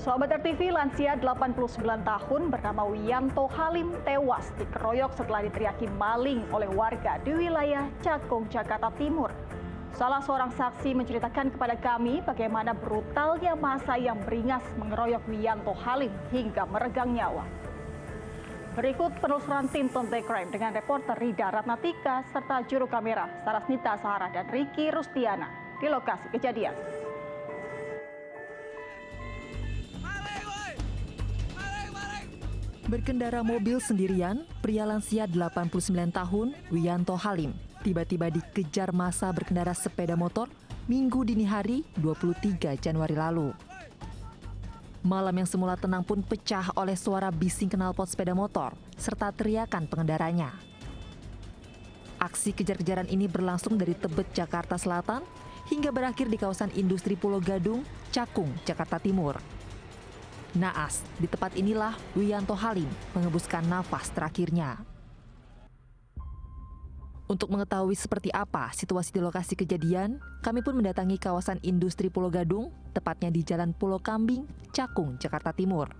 Sobat RTV, lansia 89 tahun bernama Wiyanto Halim tewas dikeroyok setelah diteriaki maling oleh warga di wilayah Cakung, Jakarta Timur. Salah seorang saksi menceritakan kepada kami bagaimana brutalnya massa yang beringas mengeroyok Wiyanto Halim hingga meregang nyawa. Berikut penelusuran tim Turn Back Crime dengan reporter Rida Ratnatika serta juru kamera Sarasnita Sahara dan Ricky Rusdiana di lokasi kejadian. Berkendara mobil sendirian, pria lansia 89 tahun, Wiyanto Halim, tiba-tiba dikejar massa berkendara sepeda motor Minggu dini hari 23 Januari lalu. Malam yang semula tenang pun pecah oleh suara bising knalpot sepeda motor serta teriakan pengendaranya. Aksi kejar-kejaran ini berlangsung dari Tebet, Jakarta Selatan hingga berakhir di kawasan industri Pulau Gadung, Cakung, Jakarta Timur. Naas, di tempat inilah Wiyanto Halim mengembuskan nafas terakhirnya. Untuk mengetahui seperti apa situasi di lokasi kejadian, kami pun mendatangi kawasan industri Pulau Gadung, tepatnya di Jalan Pulau Kambing, Cakung, Jakarta Timur.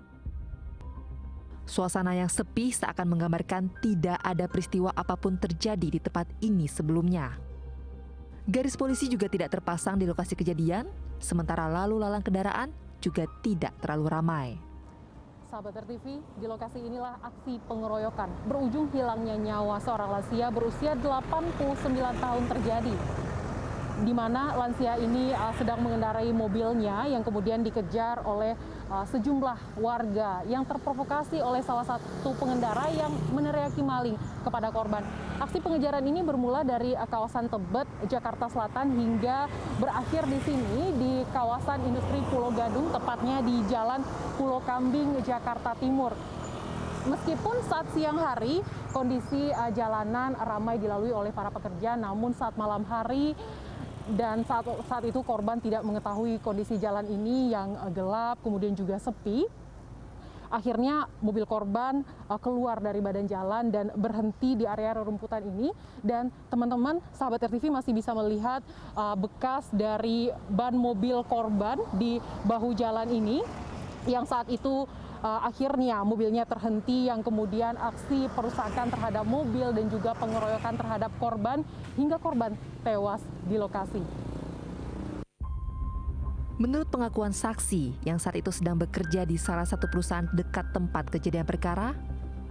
Suasana yang sepi seakan menggambarkan tidak ada peristiwa apapun terjadi di tempat ini sebelumnya. Garis polisi juga tidak terpasang di lokasi kejadian, sementara lalu lalang kendaraan juga tidak terlalu ramai. Sahabat RTV, di lokasi inilah aksi pengeroyokan berujung hilangnya nyawa seorang lansia berusia 89 tahun terjadi. Di mana lansia ini sedang mengendarai mobilnya yang kemudian dikejar oleh sejumlah warga yang terprovokasi oleh salah satu pengendara yang meneriaki maling kepada korban. Aksi pengejaran ini bermula dari kawasan Tebet, Jakarta Selatan hingga berakhir di sini di kawasan industri Pulau Gadung, tepatnya di Jalan Pulau Kambing, Jakarta Timur. Meskipun saat siang hari kondisi jalanan ramai dilalui oleh para pekerja, namun saat malam hari dan saat itu korban tidak mengetahui kondisi jalan ini yang gelap, kemudian juga sepi. Akhirnya mobil korban keluar dari badan jalan dan berhenti di area rerumputan ini. Dan teman-teman sahabat RTV masih bisa melihat bekas dari ban mobil korban di bahu jalan ini. Yang saat itu akhirnya mobilnya terhenti, yang kemudian aksi perusakan terhadap mobil dan juga pengeroyokan terhadap korban hingga korban tewas di lokasi. Menurut pengakuan saksi yang saat itu sedang bekerja di salah satu perusahaan dekat tempat kejadian perkara,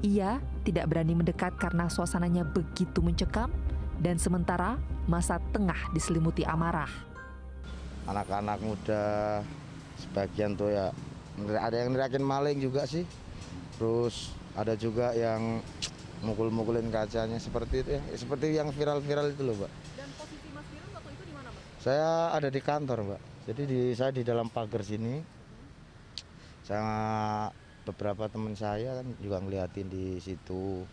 ia tidak berani mendekat karena suasananya begitu mencekam dan sementara massa tengah diselimuti amarah. Anak-anak muda sebagian tuh ya ada yang neriakin maling juga sih, terus ada juga yang mukul-mukulin kacanya seperti itu ya, seperti yang viral-viral itu loh, Mbak. Dan posisi Mas Firman waktu itu di mana, Mas? Saya ada di kantor, Mbak. Jadi saya di dalam pagar sini, sama beberapa teman saya kan juga ngeliatin di situ.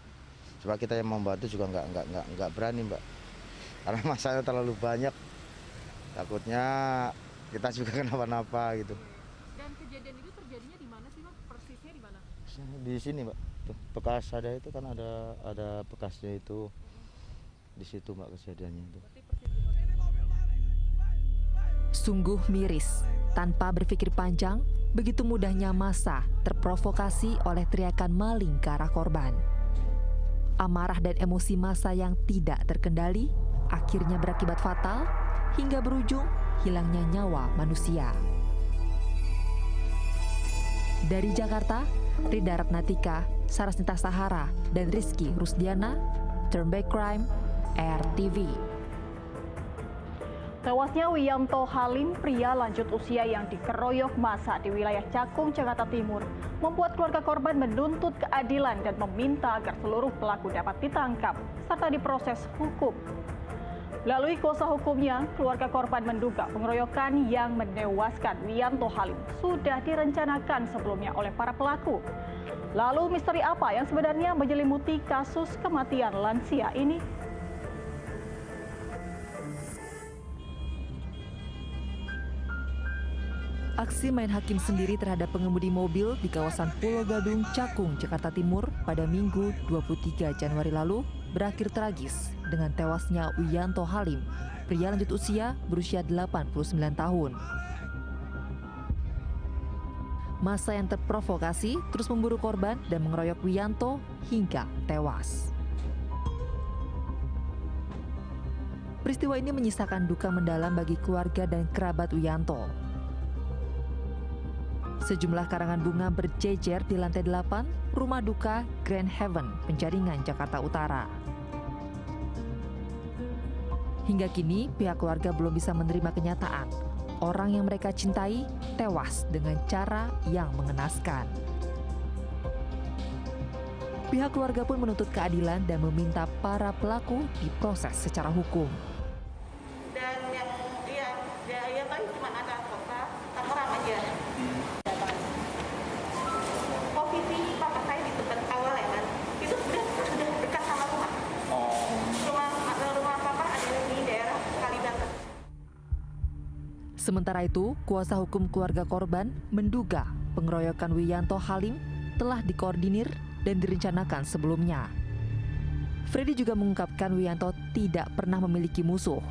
Coba kita yang membantu juga nggak berani, Mbak, karena masanya terlalu banyak, takutnya kita juga kenapa-napa gitu. Dan kejadian itu terjadinya di mana sih, Mas? Persisnya di mana? Di sini, Mbak. Tuh, bekas ada itu kan ada bekasnya itu. Di situ, Mbak, kejadiannya itu. Sungguh miris, tanpa berpikir panjang, begitu mudahnya massa terprovokasi oleh teriakan maling ke arah korban. Amarah dan emosi massa yang tidak terkendali akhirnya berakibat fatal hingga berujung hilangnya nyawa manusia. Dari Jakarta, Rida Ratnatika, Sarasnita Sahara, dan Rizky Rusdiana, Turn Back Crime, RTV. Tewasnya Wiyanto Halim, pria lanjut usia yang dikeroyok massa di wilayah Cakung, Jakarta Timur, membuat keluarga korban menuntut keadilan dan meminta agar seluruh pelaku dapat ditangkap serta diproses hukum. Melalui kuasa hukumnya, keluarga korban menduga pengeroyokan yang menewaskan Wiyanto Halim sudah direncanakan sebelumnya oleh para pelaku. Lalu misteri apa yang sebenarnya menyelimuti kasus kematian lansia ini? Aksi main hakim sendiri terhadap pengemudi mobil di kawasan Pulau Gadung, Cakung, Jakarta Timur pada Minggu 23 Januari lalu berakhir tragis dengan tewasnya Wiyanto Halim, pria lanjut usia berusia 89 tahun. Massa yang terprovokasi terus memburu korban dan mengeroyok Wiyanto hingga tewas. Peristiwa ini menyisakan duka mendalam bagi keluarga dan kerabat Wiyanto. Sejumlah karangan bunga berjejer di lantai 8 rumah duka Grand Heaven, Penjaringan, Jakarta Utara. Hingga kini, pihak keluarga belum bisa menerima kenyataan orang yang mereka cintai tewas dengan cara yang mengenaskan. Pihak keluarga pun menuntut keadilan dan meminta para pelaku diproses secara hukum. Dan yang dia kan cuma ada orang aja. Posisi papa saya di dekat awal ya kan, itu sudah dekat sama rumah. Rumah papa ada di daerah Kalibata. Sementara itu, kuasa hukum keluarga korban menduga pengeroyokan Wiyanto Halim telah dikoordinir dan direncanakan sebelumnya. Freddy juga mengungkapkan Wiyanto tidak pernah memiliki musuh.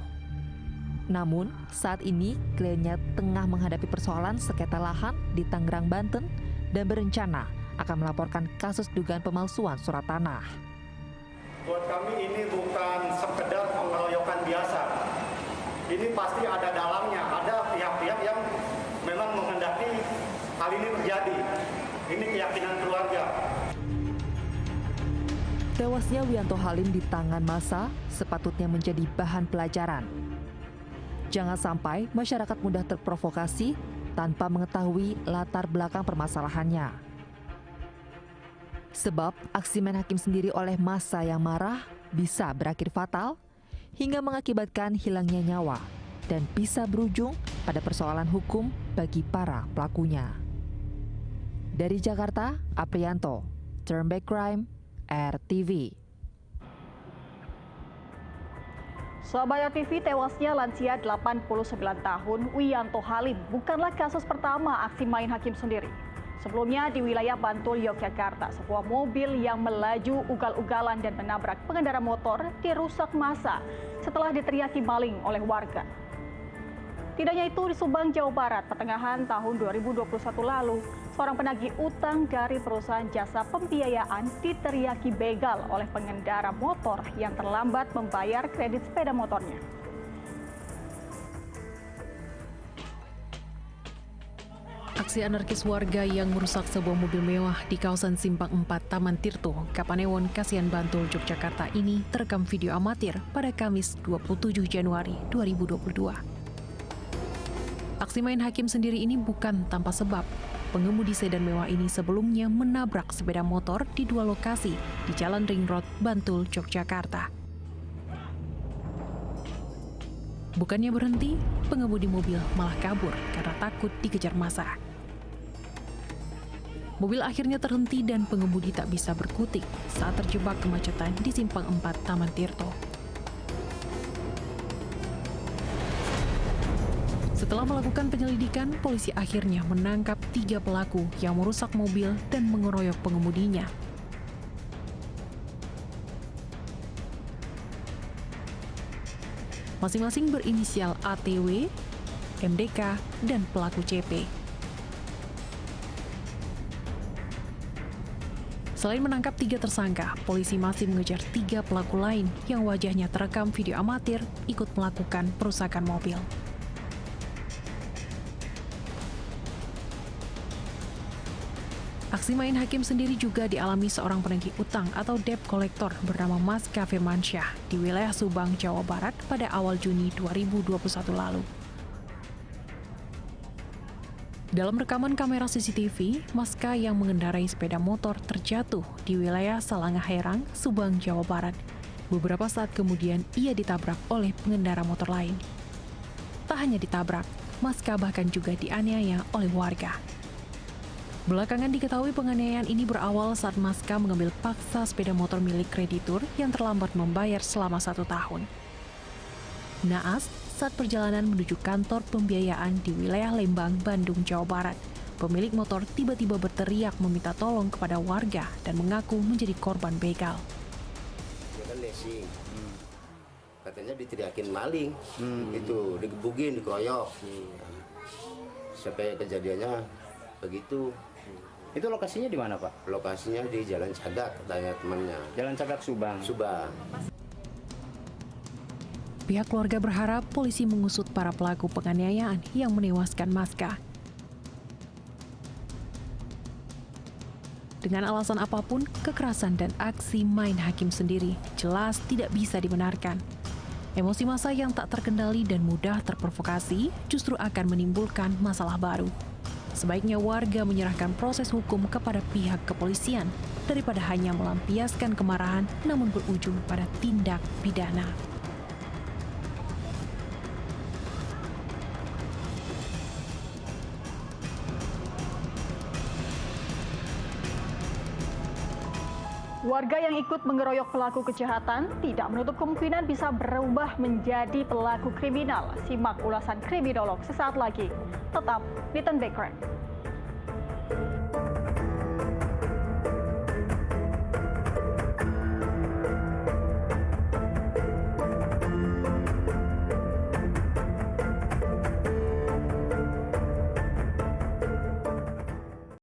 Namun, saat ini kliennya tengah menghadapi persoalan sengketa lahan di Tangerang, Banten dan berencana akan melaporkan kasus dugaan pemalsuan surat tanah. Buat kami ini bukan sekedar pengeroyokan biasa. Ini pasti ada dalangnya, ada pihak-pihak yang memang menghendaki hal ini terjadi. Ini keyakinan keluarga. Tewasnya Wiyanto Halim di tangan massa sepatutnya menjadi bahan pelajaran. Jangan sampai masyarakat mudah terprovokasi tanpa mengetahui latar belakang permasalahannya. Sebab aksi main hakim sendiri oleh massa yang marah bisa berakhir fatal hingga mengakibatkan hilangnya nyawa dan bisa berujung pada persoalan hukum bagi para pelakunya. Dari Jakarta, Aprianto, Turn Back Crime, RTV. Surabaya TV, tewasnya lansia 89 tahun Wiyanto Halim bukanlah kasus pertama aksi main hakim sendiri. Sebelumnya di wilayah Bantul, Yogyakarta, sebuah mobil yang melaju ugal-ugalan dan menabrak pengendara motor dirusak massa setelah diteriaki maling oleh warga. Tidak hanya itu, di Subang, Jawa Barat, pertengahan tahun 2021 lalu, seorang penagih utang dari perusahaan jasa pembiayaan diteriaki begal oleh pengendara motor yang terlambat membayar kredit sepeda motornya. Aksi anarkis warga yang merusak sebuah mobil mewah di kawasan Simpang 4 Taman Tirto, Kapanewon, Kasihan, Bantul, Yogyakarta ini terekam video amatir pada Kamis 27 Januari 2022. Aksi main hakim sendiri ini bukan tanpa sebab. Pengemudi sedan mewah ini sebelumnya menabrak sepeda motor di dua lokasi di Jalan Ring Road, Bantul, Yogyakarta. Bukannya berhenti, pengemudi mobil malah kabur karena takut dikejar massa. Mobil akhirnya terhenti dan pengemudi tak bisa berkutik saat terjebak kemacetan di Simpang 4 Taman Tirto. Setelah melakukan penyelidikan, polisi akhirnya menangkap 3 pelaku yang merusak mobil dan mengeroyok pengemudinya. Masing-masing berinisial ATW, MDK, dan pelaku CP. Selain menangkap 3 tersangka, polisi masih mengejar 3 pelaku lain yang wajahnya terekam video amatir ikut melakukan perusakan mobil. Aksi main hakim sendiri juga dialami seorang penagih utang atau debt collector bernama Mas K. Firmansyah di wilayah Subang, Jawa Barat pada awal Juni 2021 lalu. Dalam rekaman kamera CCTV, Mas K yang mengendarai sepeda motor terjatuh di wilayah Salangaherang, Subang, Jawa Barat. Beberapa saat kemudian ia ditabrak oleh pengendara motor lain. Tak hanya ditabrak, Mas K bahkan juga dianiaya oleh warga. Belakangan diketahui penganiayaan ini berawal saat Mas K mengambil paksa sepeda motor milik kreditur yang terlambat membayar selama 1 tahun. Naas, saat perjalanan menuju kantor pembiayaan di wilayah Lembang, Bandung, Jawa Barat, pemilik motor tiba-tiba berteriak meminta tolong kepada warga dan mengaku menjadi korban begal. Dia kan leasing, katanya diteriakin maling, itu digebukin, dikeroyok. Sampai kejadiannya begitu. Itu lokasinya di mana, Pak? Lokasinya di Jalan Cagak, katanya temannya. Jalan Cagak, Subang. Subang. Pihak keluarga berharap polisi mengusut para pelaku penganiayaan yang menewaskan Maska. Dengan alasan apapun, kekerasan dan aksi main hakim sendiri jelas tidak bisa dibenarkan. Emosi massa yang tak terkendali dan mudah terprovokasi justru akan menimbulkan masalah baru. Sebaiknya warga menyerahkan proses hukum kepada pihak kepolisian daripada hanya melampiaskan kemarahan namun berujung pada tindak pidana. Warga yang ikut mengeroyok pelaku kejahatan tidak menutup kemungkinan bisa berubah menjadi pelaku kriminal. Simak ulasan kriminolog sesaat lagi. Tetap di Ten Background.